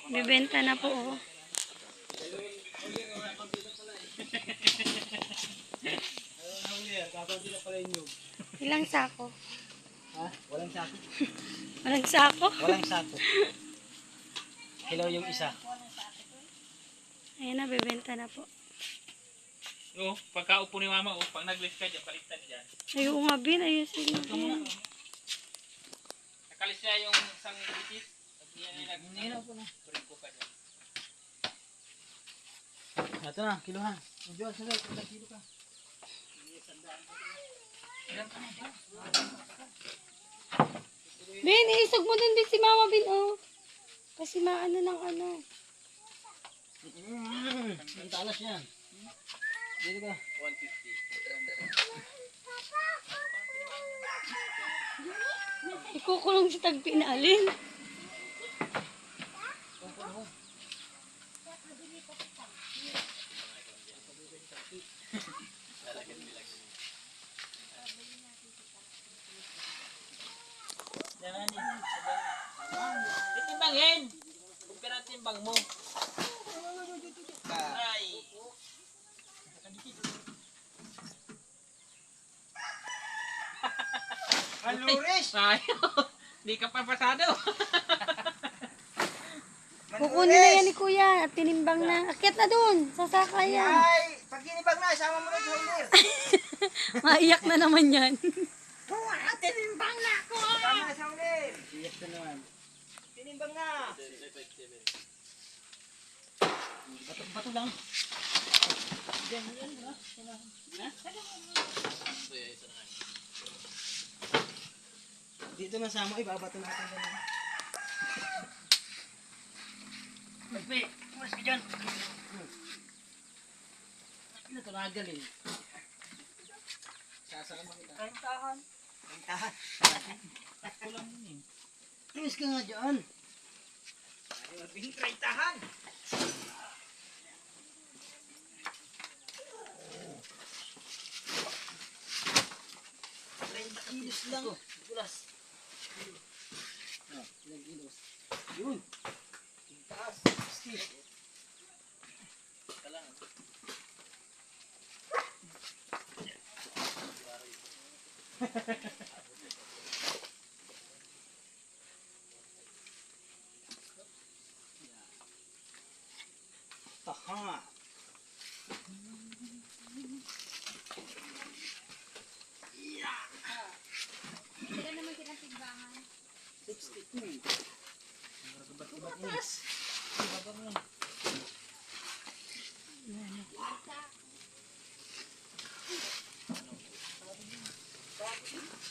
Bibenta na po. Oh. Ilang sako? Ha? Walang sako. Walang sako? Walang sako. Hilaw yung isa. Ayan na, bibenta na po. Oh, pagkaupo ni mama, oh, pag nag-lift ka dyan, baliktad dyan. Ayaw nga, Bin. Ayusin mo, Bin. Nakalis niya yung isang bitis. Hinaw po na. Turin ko ka dyan. Ito na, kiluhan. Medyo, sige, ilang kilo ka. Bin, iisog mo dun, Bin, si Mama, Bin, oh. Kasi maano ng ano. Ang talas yan. Dito ka. 150. Ikukulong si Tagpinalin. Titimbangin! Huwag ka na timbang mo. Ay! Maluris! Ayaw! Di ka pa pasado. Kukunin na yan ni Kuya at tinimbang na. Akyat na dun. Sasaka yan. Ay! Pag tinibag na, isama mo na sa hulir. Maiyak na naman yan. Tinimbang na ako! Isama na sa hulir. Iyak na naman. Tinimbang na. Bato lang. Diyan, yan. Dito na sama, ibabato natin dyan. Magpi, umas ka dyan. Ano ito nagal eh. Sasama kita. Kantahan. Tahan. Kulang yun eh. Umas ka nga dyan. Ay, mabing tahan. 30 kilos lang. Tulas. Ilang kilos. Yun. Taas. Steve. Taha. Sila naman kinasingbangan. 62. Taas.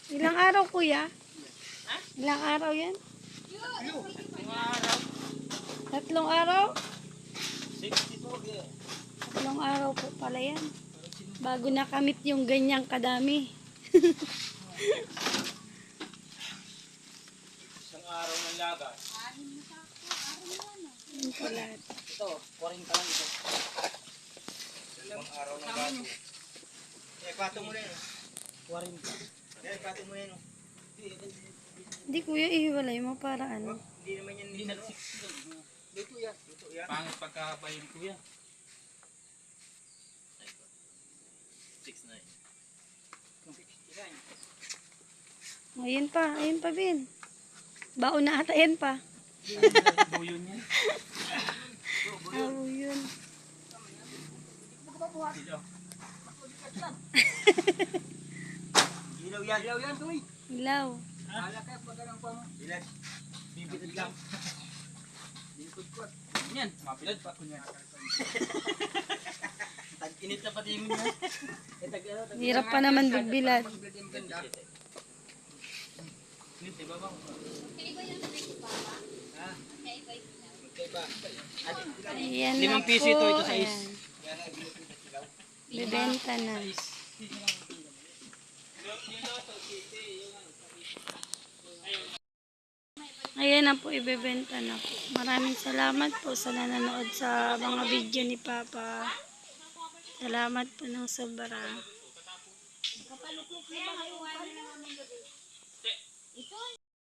Ilang araw, Kuya? Ilang araw yan? 3 araw? 62 yeah. 3 araw po pala yan. Bago nakamit yung ganyang kadami. Isang araw ng lagas. Yun pala. Ito, 40 lang ito. Isang araw ng bago. Eh, pato mo na yun. 40. Eh, pato mo na yun. Hindi, Kuya, ihiwalay mo para ano. Hindi naman yan. Hindi na 6. Dito yan. Dito yan. Pangit pagkakabayin ko yan. 6'9". Ayun pa, Bin. Baon na ata yan pa. Buyon yan. Oh, yun. Ilaw yan. Ilaw yan, tuloy. Ilaw. Hala ka, pagkarang pa mo. Ilan? Bibitid lang. Bibitid. Yan, mapilad pa. Kunyan. Tag-init na pati yung niya. Hirap pa naman bigbilad. Hindi ba ba? Ayan 5 na piso po. ito, ito sa is. Ayan. Bibenta na. Ayan na po, ibebenta na po. Maraming salamat po sa nanonood sa mga video ni Papa. Salamat po ng sobra.